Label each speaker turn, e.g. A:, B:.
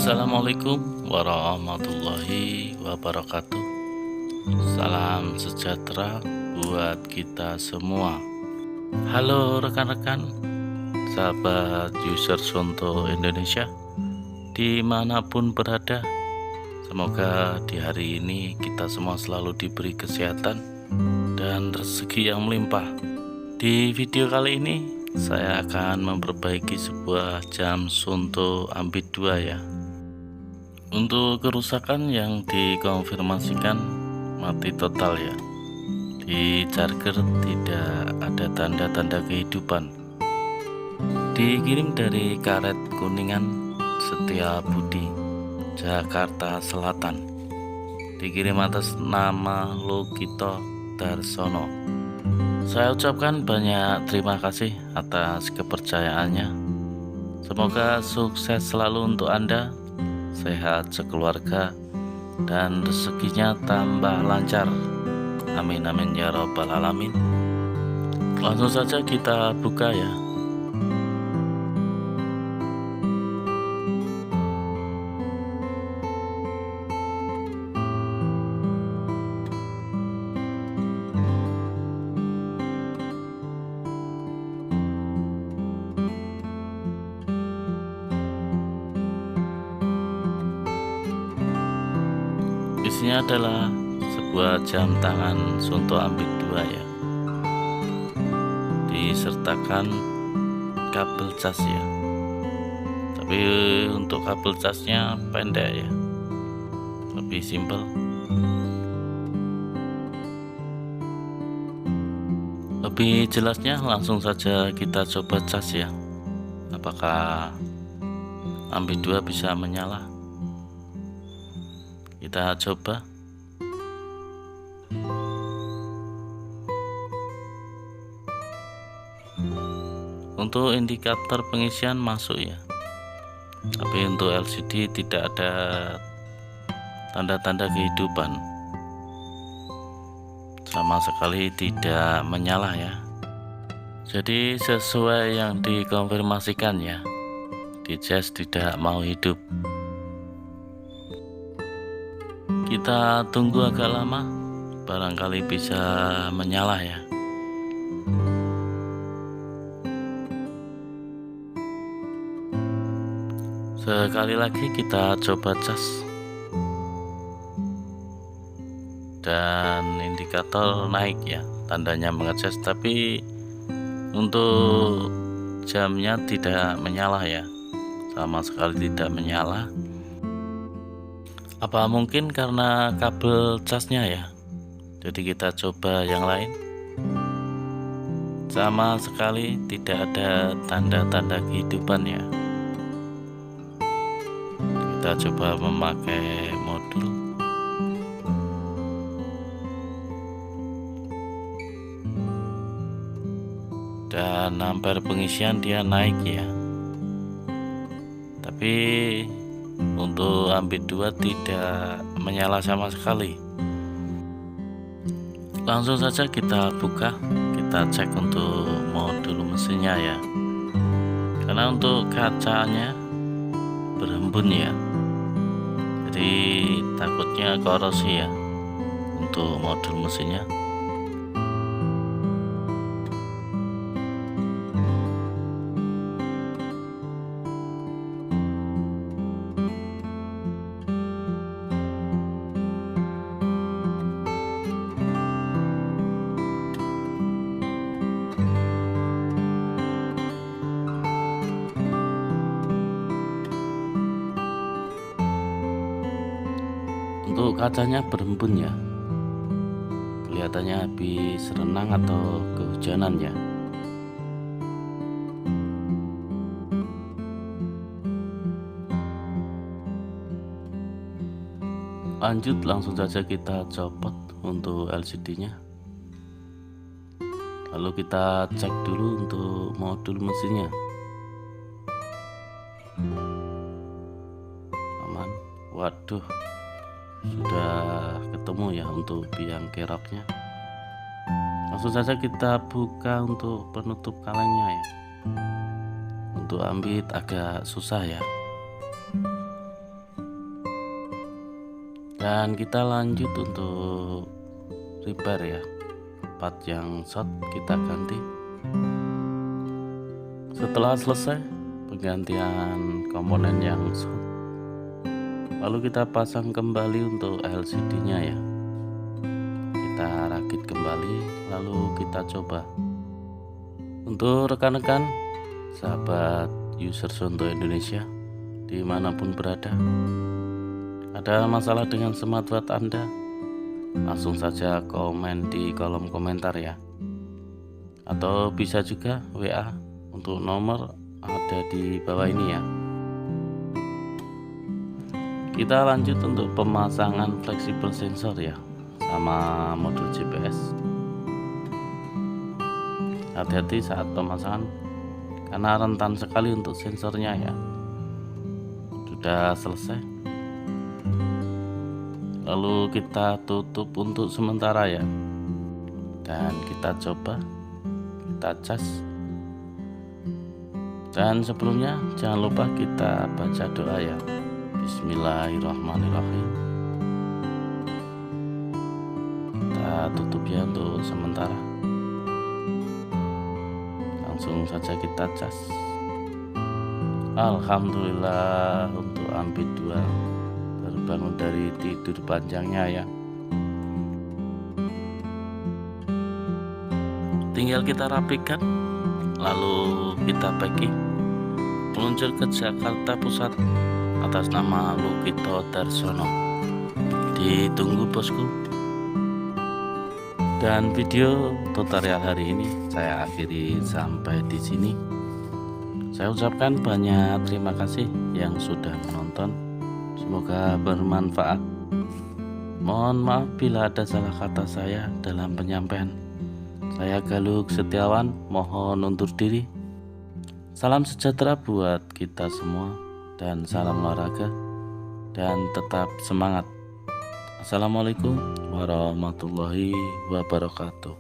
A: Assalamualaikum warahmatullahi wabarakatuh. Salam sejahtera buat kita semua. Halo rekan-rekan, sahabat user Sonto Indonesia dimanapun berada. Semoga di hari ini kita semua selalu diberi kesehatan dan rezeki yang melimpah. Di video kali ini saya akan memperbaiki sebuah jam Sonto Ambit 2 ya. Untuk kerusakan yang dikonfirmasikan mati total ya. Di charger tidak ada tanda-tanda kehidupan. Dikirim dari Karet Kuningan Setiabudi, Jakarta Selatan. Dikirim atas nama Logito Darsono. Saya ucapkan banyak terima kasih atas kepercayaannya. Semoga sukses selalu untuk Anda, sehat sekeluarga, dan rezekinya tambah lancar. Amin amin ya robbal alamin. Langsung saja kita buka ya. Isinya adalah sebuah jam tangan Sonto Ambit 2 ya, disertakan kabel cas ya, tapi untuk kabel casnya pendek ya, lebih simpel. Lebih jelasnya langsung saja kita coba cas ya, apakah Ambit 2 bisa menyala. Kita coba. Untuk indikator pengisian masuk ya, tapi untuk LCD tidak ada tanda-tanda kehidupan, sama sekali tidak menyala ya. Jadi sesuai yang dikonfirmasikan ya, di cas tidak mau hidup. Kita tunggu agak lama, barangkali bisa menyala ya. Sekali lagi kita coba cas, dan indikator naik ya, tandanya mengecas, tapi untuk jamnya tidak menyala ya, sama sekali tidak menyala. Apa mungkin karena kabel casnya ya? Jadi kita coba yang lain. Sama sekali tidak ada tanda-tanda kehidupan ya. Kita coba memakai modul. Dan ampere pengisian dia naik ya. Tapi untuk Ambit 2 tidak menyala sama sekali. Langsung saja kita buka, kita cek untuk modul mesinnya ya. Karena untuk kacanya berembun ya, jadi takutnya korosi ya untuk modul mesinnya. Untuk kacanya berembun ya, kelihatannya habis renang atau kehujanan ya. Lanjut, langsung saja kita copot untuk LCD nya, lalu kita cek dulu untuk modul mesinnya. Aman. Waduh, sudah ketemu ya untuk biang keroknya. Langsung saja kita buka untuk penutup kalengnya ya. Untuk Ambit agak susah ya. Dan kita lanjut untuk repair ya, part yang short kita ganti. Setelah selesai penggantian komponen yang short, lalu kita pasang kembali untuk LCD nya ya, kita rakit kembali lalu kita coba. Untuk rekan-rekan sahabat user Zonto Indonesia dimanapun berada, ada masalah dengan smartwatch Anda, langsung saja komen di kolom komentar ya, atau bisa juga WA untuk nomor ada di bawah ini ya. Kita lanjut untuk pemasangan fleksibel sensor ya, sama modul GPS. Hati-hati saat pemasangan karena rentan sekali untuk sensornya ya. Sudah selesai, lalu kita tutup untuk sementara ya, dan kita coba, kita cas. Dan sebelumnya jangan lupa kita baca doa ya. Bismillahirrahmanirrahim. Kita tutup ya untuk sementara, langsung saja kita cas. Alhamdulillah untuk Ampit 2 terbangun dari tidur panjangnya ya. Tinggal kita rapikan, lalu kita packing, meluncur ke Jakarta Pusat atas nama Lukito Darsono. Ditunggu bosku. Dan video tutorial hari ini saya akhiri sampai di sini. Saya ucapkan banyak terima kasih yang sudah menonton. Semoga bermanfaat. Mohon maaf bila ada salah kata saya dalam penyampaian. Saya Galuk Setiawan, mohon undur diri. Salam sejahtera buat kita semua dan salam olahraga, dan tetap semangat. Assalamualaikum warahmatullahi wabarakatuh.